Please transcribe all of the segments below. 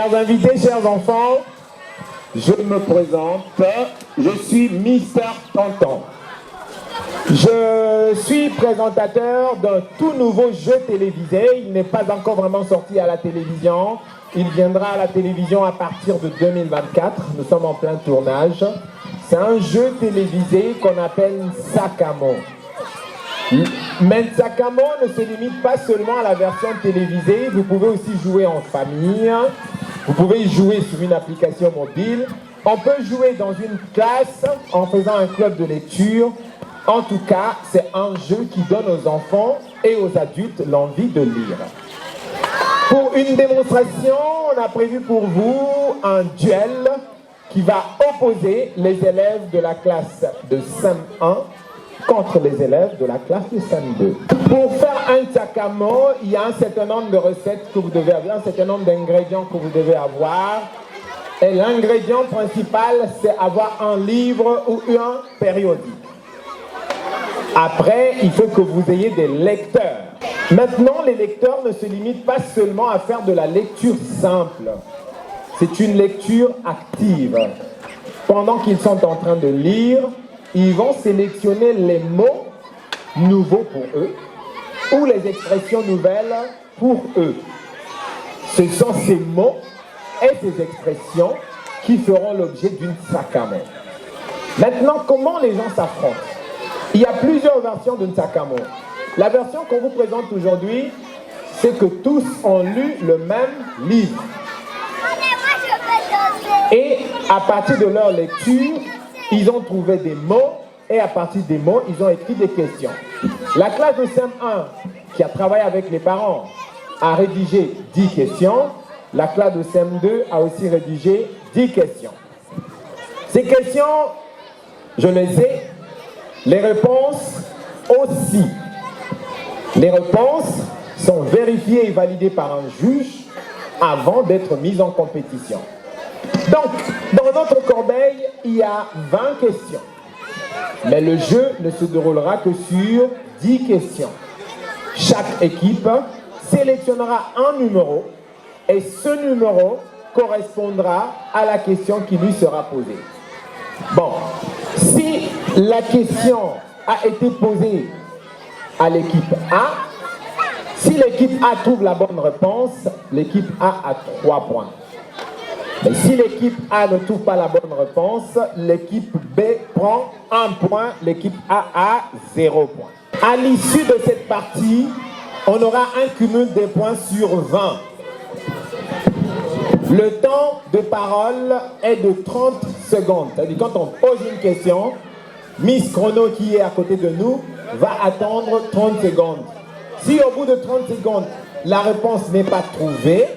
Chers invités, chers enfants, je me présente, je suis Mister Tonton. Je suis présentateur d'un tout nouveau jeu télévisé. Il n'est pas encore vraiment sorti à la télévision. Il viendra à la télévision à partir de 2024. Nous sommes en plein tournage. C'est un jeu télévisé qu'on appelle Sakamo. Mais Sakamo ne se limite pas seulement à la version télévisée. Vous pouvez aussi jouer en famille. Vous pouvez y jouer sur une application mobile. On peut jouer dans une classe en faisant un club de lecture. En tout cas, c'est un jeu qui donne aux enfants et aux adultes l'envie de lire. Pour une démonstration, on a prévu pour vous un duel qui va opposer les élèves de la classe de CM1 contre les élèves de la classe de CM2. Pour faire un Sakamo, il y a un certain nombre de recettes que vous devez avoir, un certain nombre d'ingrédients que vous devez avoir. Et l'ingrédient principal, c'est avoir un livre ou un périodique. Après, il faut que vous ayez des lecteurs. Maintenant, les lecteurs ne se limitent pas seulement à faire de la lecture simple. C'est une lecture active. Pendant qu'ils sont en train de lire, ils vont sélectionner les mots nouveaux pour eux ou les expressions nouvelles pour eux. Ce sont ces mots et ces expressions qui feront l'objet d'une Sakamo. Maintenant, comment les gens s'affrontent? Il y a plusieurs versions d'une Sakamo. La version qu'on vous présente aujourd'hui, c'est que tous ont lu le même livre. Et à partir de leur lecture, ils ont trouvé des mots et à partir des mots, ils ont écrit des questions. La classe de CM1, qui a travaillé avec les parents, a rédigé 10 questions. La classe de CM2 a aussi rédigé 10 questions. Ces questions, je les ai. Les réponses aussi. Les réponses sont vérifiées et validées par un juge avant d'être mises en compétition. Donc, dans notre corbeille, il y a 20 questions. Mais le jeu ne se déroulera que sur 10 questions. Chaque équipe sélectionnera un numéro et ce numéro correspondra à la question qui lui sera posée. Bon, si la question a été posée à l'équipe A, si l'équipe A trouve la bonne réponse, l'équipe A a 3 points. Mais si l'équipe A ne trouve pas la bonne réponse, l'équipe B prend 1 point, l'équipe A a 0 point. À l'issue de cette partie, on aura un cumul des points sur 20. Le temps de parole est de 30 secondes. C'est-à-dire quand on pose une question, Miss Chrono qui est à côté de nous va attendre 30 secondes. Si au bout de 30 secondes, la réponse n'est pas trouvée,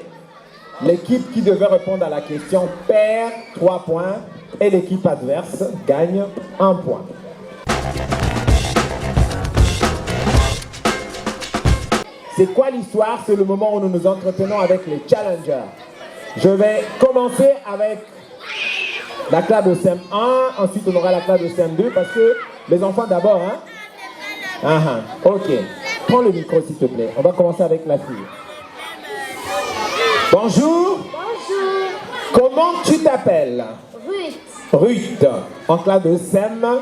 l'équipe qui devait répondre à la question perd 3 points et l'équipe adverse gagne 1 point. C'est quoi l'histoire? C'est le moment où nous nous entretenons avec les challengers. Je vais commencer avec la classe de CM1, ensuite on aura la classe de CM2 parce que les enfants d'abord, hein? Ok. Prends le micro s'il te plaît. On va commencer avec la fille. Bonjour. Bonjour. Comment tu t'appelles? Ruth. Ruth. En classe de CM,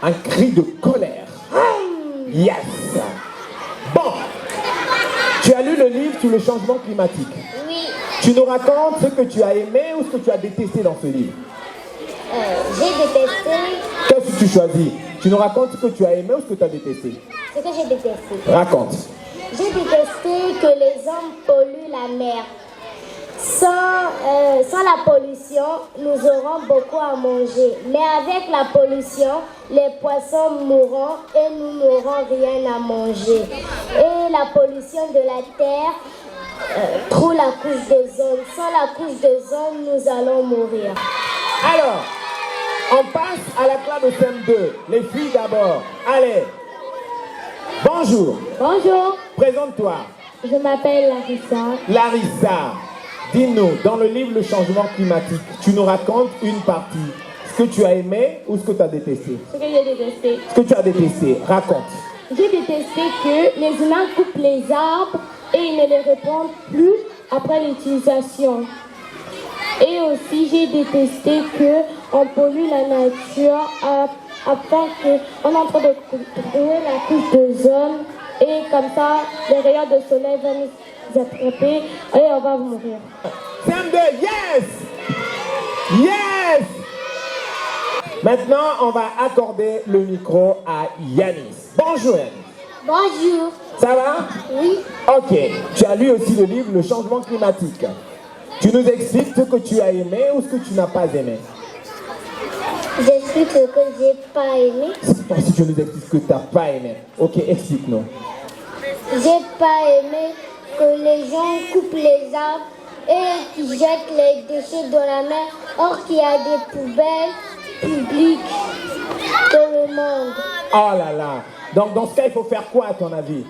un cri de colère. Yes. Bon. Tu as lu le livre sur le changement climatique? Oui. Tu nous racontes ce que tu as aimé ou ce que tu as détesté dans ce livre? J'ai détesté. Qu'est-ce que tu choisis? Tu nous racontes ce que tu as aimé ou ce que tu as détesté? Ce que j'ai détesté. Raconte. J'ai détesté que les hommes polluent la mer. Sans la pollution, nous aurons beaucoup à manger. Mais avec la pollution, les poissons mourront et nous n'aurons rien à manger. Et la pollution de la terre trouve la couche d'ozone. Sans la couche d'ozone, nous allons mourir. Alors, on passe à la classe de CM2. Les filles d'abord. Allez. Bonjour. Bonjour. Présente-toi. Je m'appelle Larissa. Larissa, dis-nous, dans le livre Le changement climatique, tu nous racontes une partie. Ce que tu as aimé ou ce que tu as détesté? Ce que j'ai détesté. Ce que tu as détesté, raconte. J'ai détesté que les humains coupent les arbres et ils ne les répandent plus après l'utilisation. Et aussi, j'ai détesté qu'on pollue la nature afin qu'on est en train de créer la couche d'ozone. Et comme ça, les rayons de soleil vont nous attraper et on va mourir. CM2, yes! Yes! Maintenant, on va accorder le micro à Yanis. Bonjour Yanis. Bonjour. Ça va? Oui. Ok, tu as lu aussi le livre Le changement climatique. Tu nous expliques ce que tu as aimé ou ce que tu n'as pas aimé? J'explique ce que j'ai pas aimé. Si tu nous expliques ce que tu n'as pas aimé. Ok, explique-nous. J'ai pas aimé que les gens coupent les arbres et qu'ils jettent les déchets dans la mer, or qu'il y a des poubelles publiques dans le monde. Oh là là. Donc dans ce cas, il faut faire quoi à ton avis?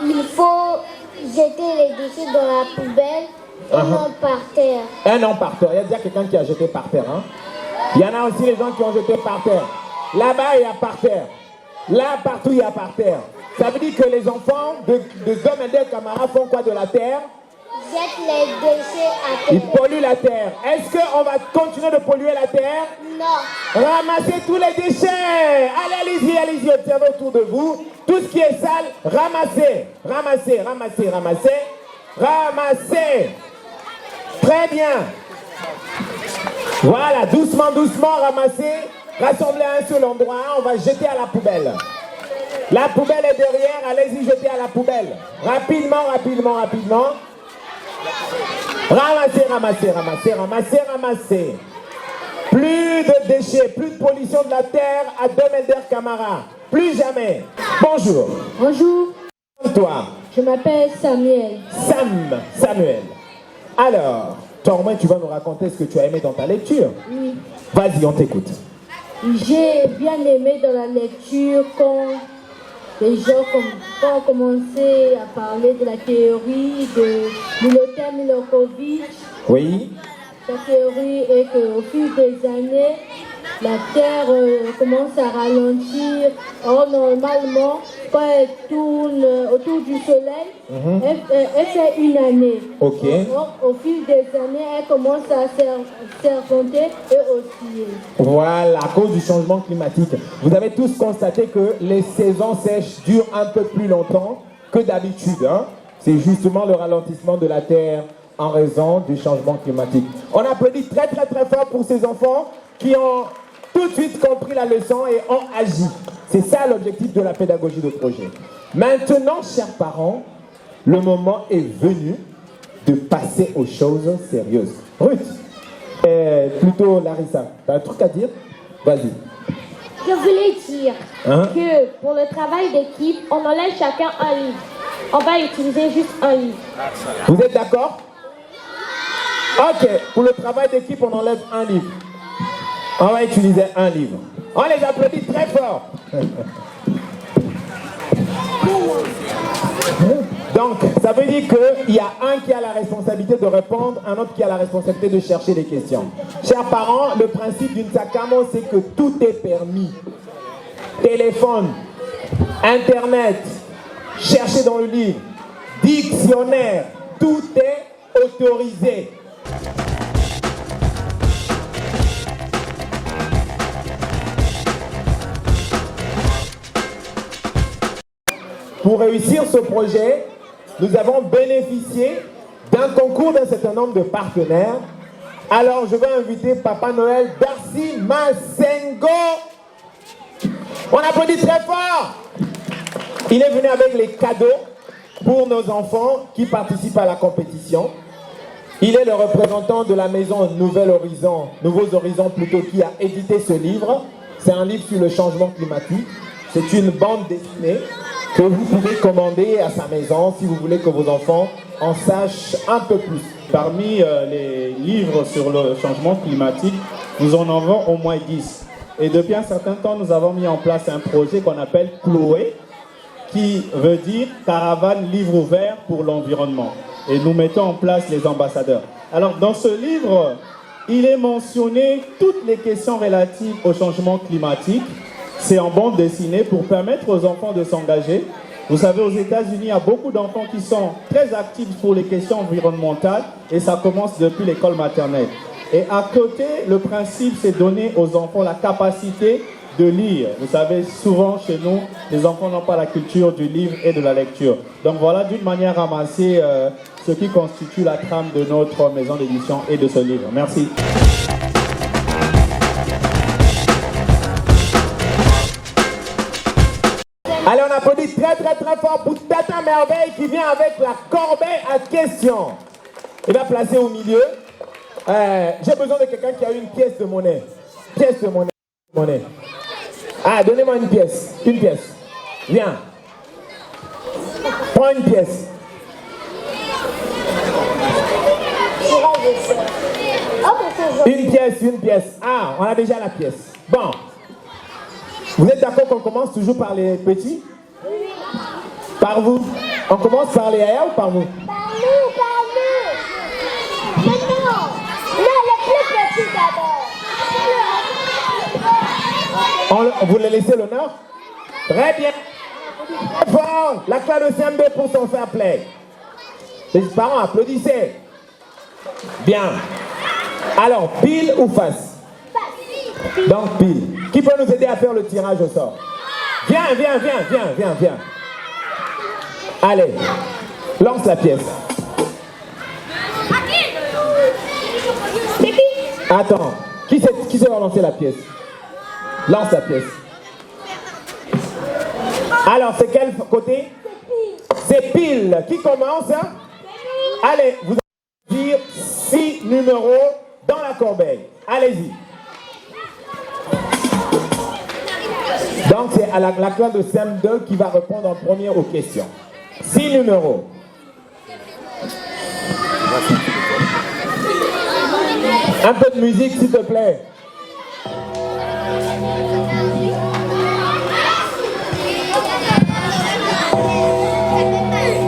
Il faut jeter les déchets dans la poubelle et non par terre. Et non par terre. Il y a déjà quelqu'un qui a jeté par terre. Hein? Il y en a aussi les gens qui ont jeté par terre. Là-bas, il y a par terre. Là, partout, il y a par terre. Ça veut dire que les enfants de Dom et des Camara font quoi de la terre? Jettent les déchets à terre. Ils polluent la terre. Est-ce qu'on va continuer de polluer la terre? Non. Ramassez tous les déchets. Allez, allez-y, observez autour de vous. Tout ce qui est sale, ramassez. Ramassez, ramassez, ramassez. Ramassez. Très bien. Voilà, doucement, doucement, ramassez. Rassemblez à un seul endroit. On va jeter à la poubelle. La poubelle est derrière. Allez-y, jetez à la poubelle. Rapidement, rapidement, rapidement. Ramassez, ramassez, ramassez, ramassez, ramassez. Plus de déchets, plus de pollution de la terre à Domelder Camara. Plus jamais. Bonjour. Bonjour, Toi, je m'appelle Samuel. Samuel. Alors, toi, au moins, tu vas nous raconter ce que tu as aimé dans ta lecture. Oui. Vas-y, on t'écoute. J'ai bien aimé dans la lecture quand les gens ont commencé à parler de la théorie de Milotin Milokovic. Oui. La théorie est qu'au fil des années, la Terre commence à ralentir. Or, normalement, quand elle tourne autour du Soleil, elle fait une année. Ok. Or, au fil des années, elle commence à serpenter et osciller. Voilà, à cause du changement climatique. Vous avez tous constaté que les saisons sèches durent un peu plus longtemps que d'habitude. Hein? C'est justement le ralentissement de la Terre en raison du changement climatique. On applaudit très très très fort pour ces enfants qui ont tout de suite compris la leçon et ont agi. C'est ça l'objectif de la pédagogie de projet. Maintenant, chers parents, le moment est venu de passer aux choses sérieuses. Ruth, plutôt Larissa, tu as un truc à dire? Vas-y. Je voulais dire Hein? que pour le travail d'équipe, on enlève chacun un livre. On va utiliser juste un livre. Vous êtes d'accord? Ok, pour le travail d'équipe, on enlève un livre. On va utiliser un livre. On les applaudit très fort. Donc, ça veut dire qu'il y a un qui a la responsabilité de répondre, un autre qui a la responsabilité de chercher des questions. Chers parents, le principe d'une Sakamo, c'est que tout est permis. Téléphone, Internet, chercher dans le livre, dictionnaire, tout est autorisé. Pour réussir ce projet, nous avons bénéficié d'un concours d'un certain nombre de partenaires. Alors, je vais inviter Papa Noël Darcy Masengo. On applaudit très fort. Il est venu avec les cadeaux pour nos enfants qui participent à la compétition. Il est le représentant de la maison Nouveaux Horizons plutôt, qui a édité ce livre. C'est un livre sur le changement climatique. C'est une bande dessinée que vous pouvez commander à sa maison si vous voulez que vos enfants en sachent un peu plus. Parmi les livres sur le changement climatique, nous en avons au moins 10. Et depuis un certain temps, nous avons mis en place un projet qu'on appelle Chloé, qui veut dire Caravane Livre Ouvert pour l'Environnement. Et nous mettons en place les ambassadeurs. Alors, dans ce livre, il est mentionné toutes les questions relatives au changement climatique. C'est en bande dessinée pour permettre aux enfants de s'engager Vous savez, aux États-Unis, il y a beaucoup d'enfants qui sont très actifs pour les questions environnementales et ça commence depuis l'école maternelle. Et à côté, le principe, c'est donner aux enfants la capacité de lire. Vous savez, souvent chez nous, les enfants n'ont pas la culture du livre et de la lecture. Donc voilà, d'une manière ramassée, ce qui constitue la trame de notre maison d'édition et de ce livre. Merci. Allez, on applaudit très fort pour Tata Merveille qui vient avec la corbeille à questions. Il va placer au milieu. J'ai besoin de quelqu'un qui a une pièce de monnaie. Pièce de monnaie. Ah, donnez-moi une pièce. Une pièce. Viens. Prends une pièce. Une pièce. Ah, on a déjà la pièce. Bon. Vous êtes d'accord qu'on commence toujours par les petits? Par vous? On commence par les ailleurs ou par vous? Par nous. Maintenant. Non, le plus petit d'abord. Vous le laissez l'honneur? Très bien. Très fort. La classe de CM2 pour son fair play. Les parents, applaudissez. Bien. Alors, pile ou face? Donc pile. Qui peut nous aider à faire le tirage au sort? Viens. Allez, lance la pièce. Attends, qui sait lancer la pièce? Lance la pièce. Alors, c'est quel côté? C'est pile. Qui commence? Allez, vous allez dire 6 numéros dans la corbeille. Allez-y. Donc, c'est à la classe de CM2 qui va répondre en premier aux questions. 6 numéros. Un peu de musique, s'il te plaît.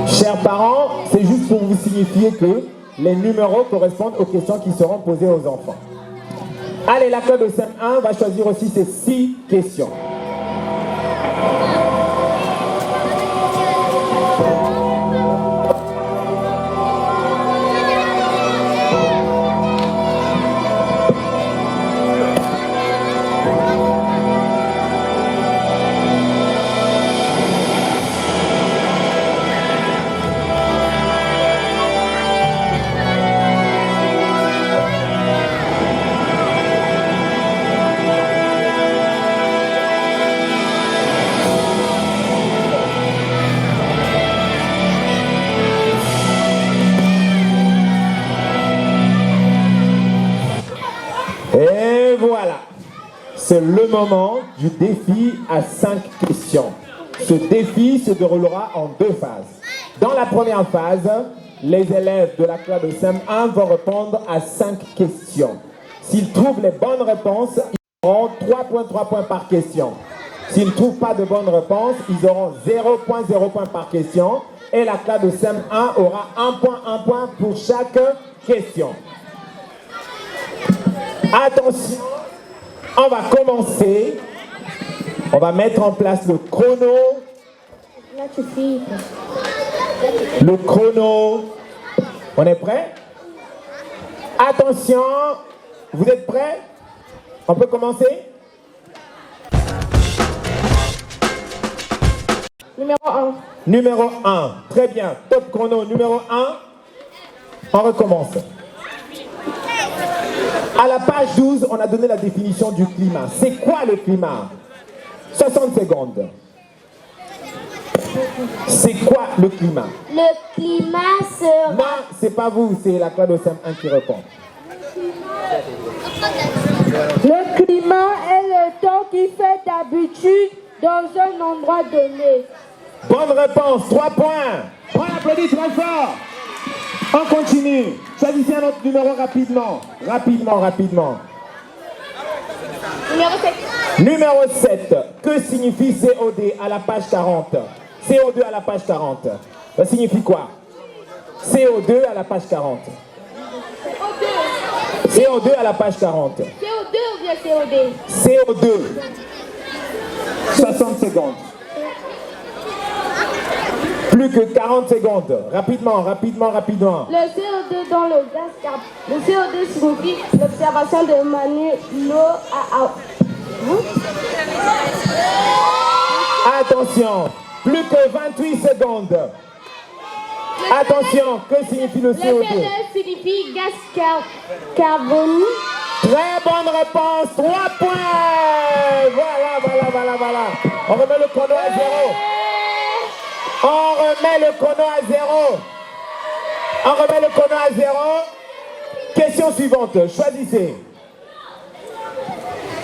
Chers parents, c'est juste pour vous signifier que les numéros correspondent aux questions qui seront posées aux enfants. Allez, la classe de CM1 va choisir aussi ces 6 questions. Et voilà, c'est le moment du défi à 5 questions. Ce défi se déroulera en 2 phases. Dans la première phase, les élèves de la classe de CM1 vont répondre à 5 questions. S'ils trouvent les bonnes réponses, ils auront 3 points par question. S'ils ne trouvent pas de bonnes réponses, ils auront 0 points par question. Et la classe de CM1 aura 1 point pour chaque question. Attention, on va commencer. On va mettre en place le chrono. Le chrono. On est prêt? Attention, vous êtes prêts? On peut commencer? Numéro 1. Numéro 1. Très bien. Top chrono. Numéro 1. On recommence. À la page 12, on a donné la définition du climat. C'est quoi le climat? 60 secondes. C'est quoi le climat? Le climat sera... Non, c'est pas vous, c'est la classe de CM1 qui répond. Le climat est le temps qui fait d'habitude dans un endroit donné. Bonne réponse, 3 points. On applaudit très fort. On continue. Choisissez un autre numéro rapidement. Rapidement. Numéro 7. Numéro 7. Que signifie COD à la page 40? CO2 à la page 40. Ça signifie quoi? CO2 à la page 40. CO2 à la page 40. CO2 ou bien COD? CO2. 60 secondes. Plus que 40 secondes. Rapidement, rapidement, rapidement. Le CO2 dans le gaz carbonique. Le CO2 signifie l'observation de Manu l'eau à... Attention, plus que 28 secondes. Attention, que signifie le Le CO2? CO2 signifie gaz carbonique. Très bonne réponse, 3 points. Voilà. On remet le chrono à 0. On remet le chrono à 0. On remet le chrono à 0. Question suivante, choisissez.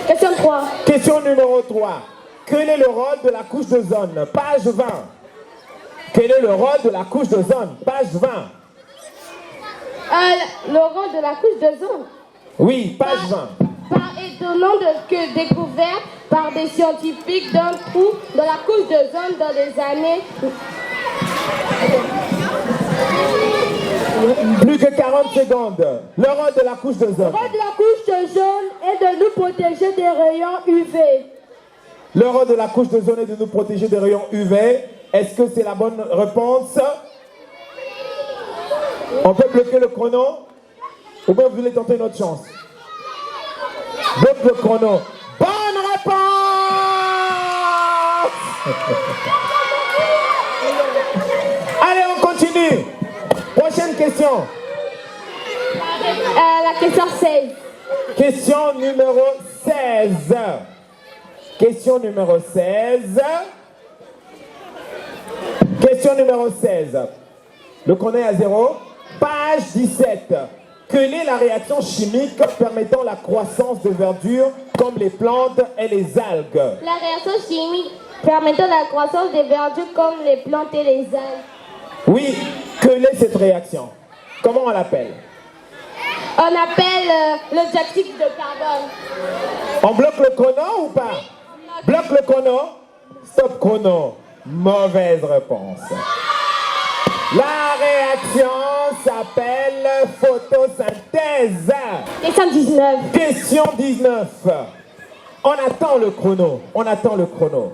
Question 3. Question numéro 3. Quel est le rôle de la couche d'ozone? Page 20. Quel est le rôle de la couche d'ozone? Page 20. Le rôle de la couche d'ozone. Oui, page 20. Par étonnant que découvert par des scientifiques d'un trou dans la couche d'ozone dans les années... Plus que 40 secondes. Le rôle de la couche d'ozone. Le rôle de la couche d'ozone est de nous protéger des rayons UV. Le rôle de la couche d'ozone est de nous protéger des rayons UV. Est-ce que c'est la bonne réponse? On peut bloquer le chrono? Ou bien vous voulez tenter une autre chance? Bloque le chrono. Bonne réponse! Allez, on continue. Prochaine question. La question 16. Question numéro 16. Question numéro 16. Question numéro 16. Le chrono est à 0. Page 17. Quelle est la réaction chimique permettant la croissance de verdure comme les plantes et les algues? La réaction chimique permettant la croissance des verdures comme les plantes et les algues. Oui, quelle est cette réaction? Comment on l'appelle? On appelle le dioxyde de carbone. On bloque le chrono ou pas? Bloque le chrono. Stop chrono. Mauvaise réponse. La réaction s'appelle photosynthèse. Question 19. Question 19. On attend le chrono. On attend le chrono.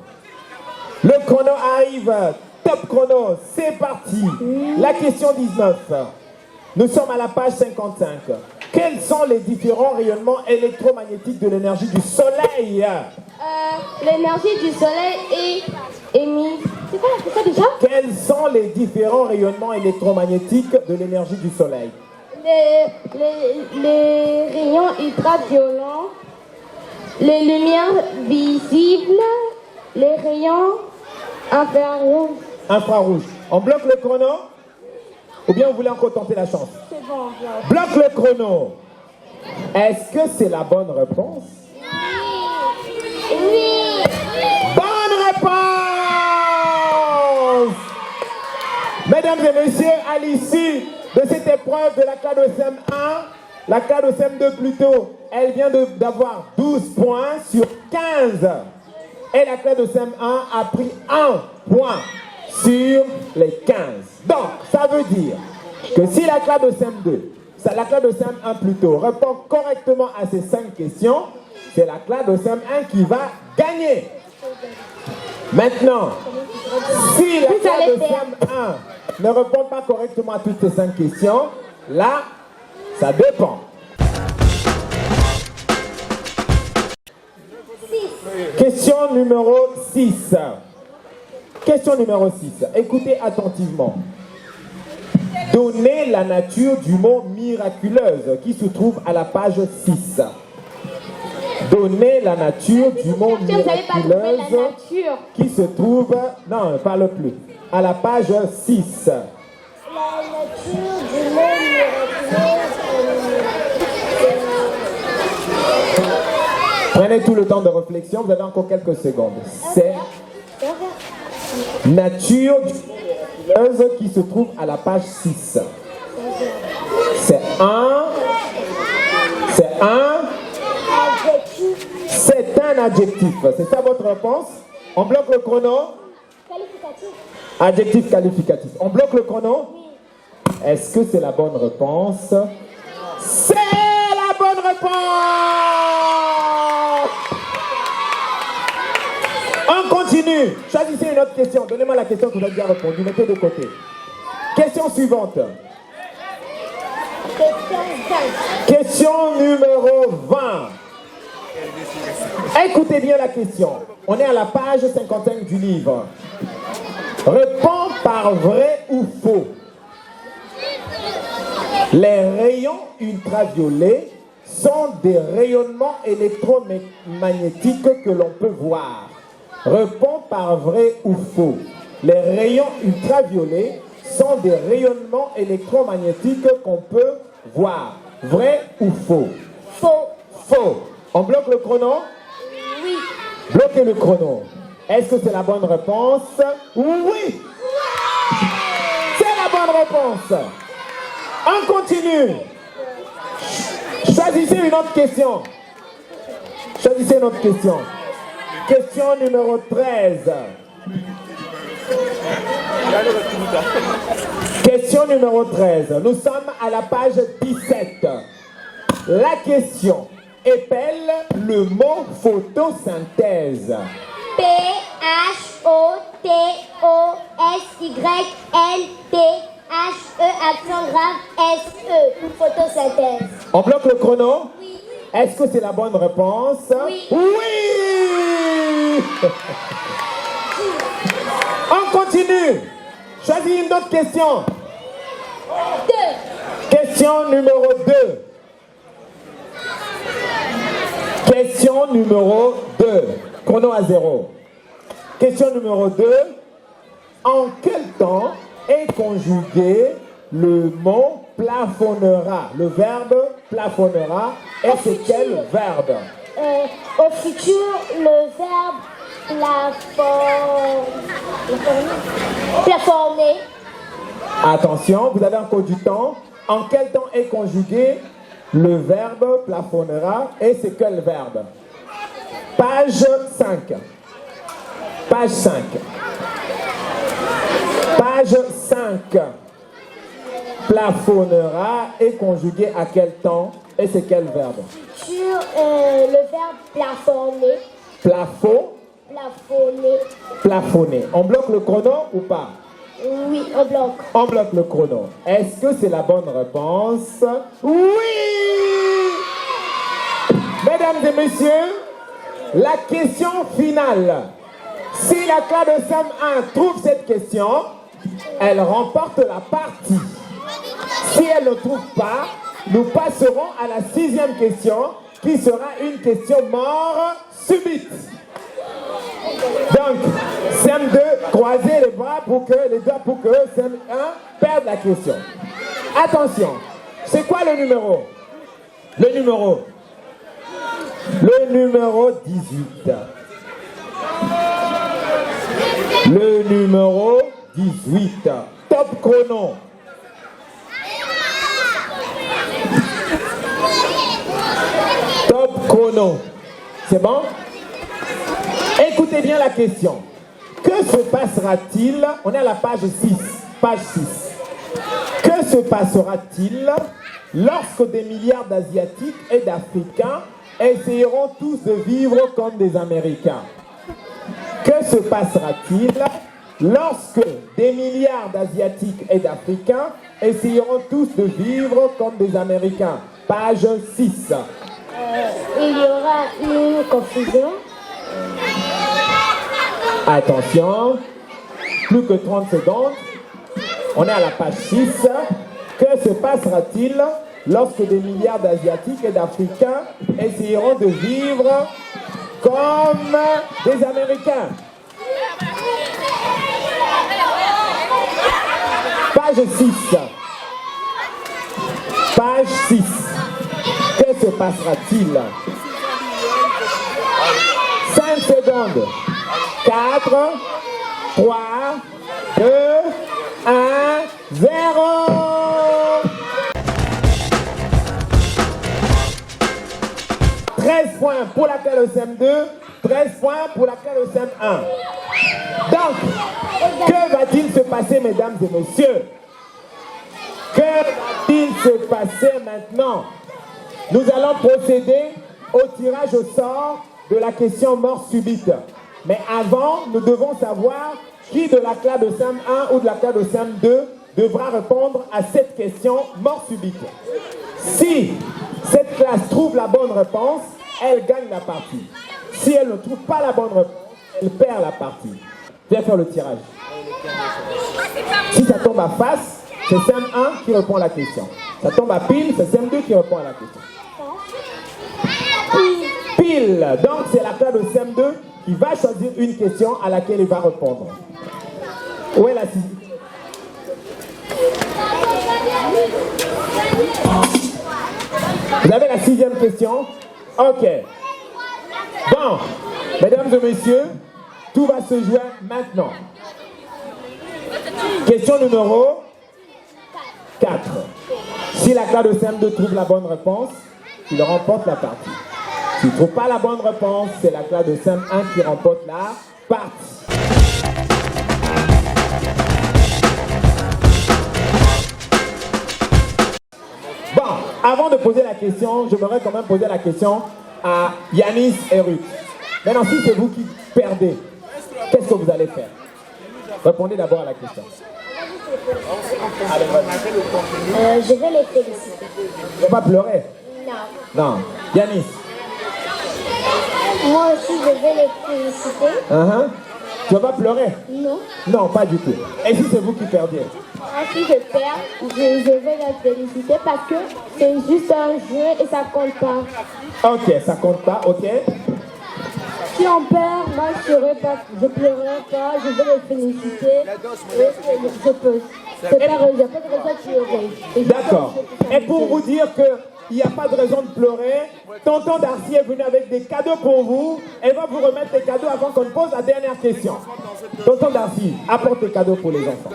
Le chrono arrive. Top chrono. C'est parti. La question 19. Nous sommes à la page 55. Quels sont les différents rayonnements électromagnétiques de l'énergie du soleil? L'énergie du soleil est émise. C'est quoi la question déjà? Quels sont les différents rayonnements électromagnétiques de l'énergie du soleil? Les rayons ultraviolents, les lumières visibles, les rayons infrarouges. Infrarouge. On bloque le chrono? Ou bien vous voulez encore tenter la chance? C'est bon, voilà. Bloque le chrono. Est-ce que c'est la bonne réponse? Oui. Bonne réponse! Mesdames et messieurs, à l'issue de cette épreuve de la classe de CM1, la classe de CM2 plutôt, elle vient d'avoir 12 points sur 15. Et la classe de CM1 a pris 1 point sur les 15. Donc, ça veut dire que si la classe de CM2, la classe de CM1 plutôt, répond correctement à ces 5 questions, c'est la classe de CM1 qui va gagner. Maintenant, si la classe de CM1 ne répond pas correctement à toutes ces 5 questions, là, ça dépend. Question numéro 6. Question numéro 6. Écoutez attentivement. Donnez la nature du mot miraculeuse qui se trouve à la page 6. Donnez la nature du mot miraculeuse qui se trouve... Non, ne parle plus. À la page 6. La nature du mot miraculeuse. Prenez tout le temps de réflexion, vous avez encore quelques secondes. C'est nature du mot miraculeuse qui se trouve à la page 6. C'est un adjectif. C'est ça votre réponse? On bloque le chrono? Qualificatif. Adjectif qualificatif. On bloque le chrono? Est-ce que c'est la bonne réponse? C'est la bonne réponse! On continue. continue. Choisissez une autre question. Donnez-moi la question que vous avez déjà répondu. Mettez de côté. Question suivante. Question numéro 20. Écoutez bien la question. On est à la page 55 du livre. Réponds par vrai ou faux. Les rayons ultraviolets sont des rayonnements électromagnétiques que l'on peut voir. Réponds par vrai ou faux. Les rayons ultraviolets sont des rayonnements électromagnétiques qu'on peut voir. Vrai ou faux? Faux. Faux. On bloque le chrono? Oui. Bloquez le chrono. Est-ce que c'est la bonne réponse? Oui. C'est la bonne réponse. On continue. Choisissez une autre question. Choisissez une autre question. Question numéro 13. Question numéro 13. Nous sommes à la page 17. La question épelle le mot photosynthèse. P-H-O-T-O-S-Y-L-T-H-E accent grave S-E. Photosynthèse. On bloque le chrono? Oui. Est-ce que c'est la bonne réponse? Oui. Oui. On continue. Choisis une autre question. 2. Question numéro 2. Question numéro 2. Chrono à 0. Question numéro 2. En quel temps est conjugué le mot plafonnera? Le verbe plafonnera. Et c'est quel verbe? Au futur, le verbe plafonner. Attention, vous avez encore du temps. En quel temps est conjugué le verbe plafonnera? Et c'est quel verbe? Page 5. Page 5. Page 5. Plafonnera est conjugué à quel temps? Et c'est quel verbe? Sur le verbe plafonner. Plafonner. Plafonner. On bloque le chrono ou pas? Oui, on bloque. On bloque le chrono. Est-ce que c'est la bonne réponse? Oui! Mesdames et messieurs, la question finale. Si la classe de CM1 trouve cette question, elle remporte la partie. Si elle ne trouve pas, nous passerons à la 6e question, qui sera une question mort subite. Donc, CM2, croisez les bras pour que les doigts pour que CM1 perde la question. Attention, c'est quoi le numéro? Le numéro 18. Le numéro 18. Top chrono. Top chrono. C'est bon? Écoutez bien la question. Que se passera-t-il? On est à la page 6. Page 6. Que se passera-t-il lorsque des milliards d'Asiatiques et d'Africains essayeront tous de vivre comme des Américains? Que se passera-t-il lorsque des milliards d'Asiatiques et d'Africains essayeront tous de vivre comme des Américains? Page 6. Il y aura une confusion. Attention, plus que 30 secondes. On est à la page 6. Que se passera-t-il lorsque des milliards d'Asiatiques et d'Africains essayeront de vivre comme des Américains? Page 6. Page 6. Que se passera-t-il? 5 secondes. 4, 3, 2, 1, 0. Points pour la classe de CM2, 13 points pour la classe de CM1. Donc, que va-t-il se passer, mesdames et messieurs? Que va-t-il se passer maintenant? Nous allons procéder au tirage au sort de la question mort subite. Mais avant, nous devons savoir qui de la classe de CM1 ou de la classe de CM2 devra répondre à cette question mort subite. Si cette classe trouve la bonne réponse, elle gagne la partie. Si elle ne trouve pas la bonne réponse, elle perd la partie. Viens faire le tirage. Si ça tombe à face, c'est CM1 qui répond à la question. Ça tombe à pile, c'est CM2 qui répond à la question. Pile. Donc c'est la classe de CM2 qui va choisir une question à laquelle il va répondre. Où est la sixième? Vous avez la sixième question? Ok. Bon, mesdames et messieurs, tout va se jouer maintenant. Question numéro 4. Si la classe de CM2 trouve la bonne réponse, il remporte la partie. S'il ne trouve pas la bonne réponse, c'est la classe de CM1 qui remporte la partie. Bon, avant de poser la question, j'aimerais quand même poser la question à Yanis et Ruth. Maintenant, si c'est vous qui perdez, qu'est-ce que vous allez faire? Répondez d'abord à la question. Je vais les féliciter. Tu ne vas pas pleurer? Non. Non. Yanis? Moi aussi, je vais les féliciter. Tu ne vas pas pleurer? Non. Non, pas du tout. Et si c'est vous qui perdiez? Si je perds, je vais la féliciter parce que c'est juste un jeu et ça compte pas. Ok, ça compte pas, ok. Si on perd, moi je pleurerai pas, je vais les féliciter. Je peux. Il n'y a pas de raison de pleurer. D'accord. Et pour vous dire qu'il n'y a pas de raison de pleurer, tonton Darcy est venu avec des cadeaux pour vous. Elle va vous remettre les cadeaux avant qu'on pose la dernière question. Tonton Darcy, apporte des cadeaux pour les enfants.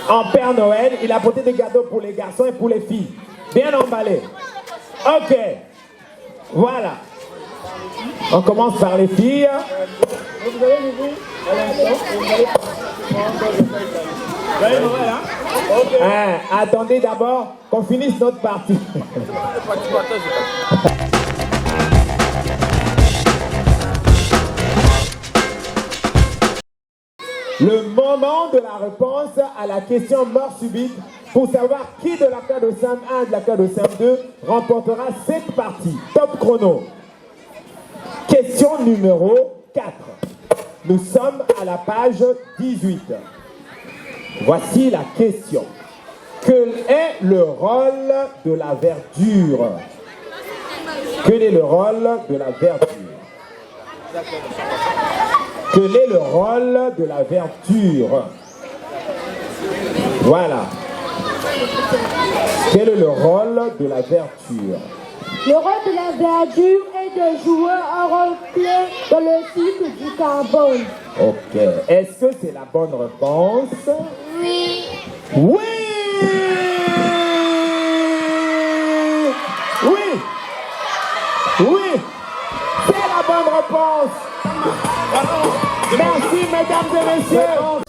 En Père Noël, il a apporté des cadeaux pour les garçons et pour les filles. Bien emballés. Ok. Voilà. On commence par les filles. Attendez d'abord qu'on finisse notre partie. Le moment de la réponse à la question mort subite pour savoir qui de la classe de CM1 et de la classe de CM2 remportera cette partie. Top chrono. Question numéro 4. Nous sommes à la page 18. Voici la question. Quel est le rôle de la verdure? Quel est le rôle de la verdure? Quel est le rôle de la verdure? Voilà. Quel est le rôle de la verdure? Le rôle de la verdure est de jouer un rôle clé dans le cycle du carbone. Ok. Est-ce que c'est la bonne réponse? Oui. Oui! Oui! Oui! C'est la bonne réponse! Merci, mesdames et messieurs!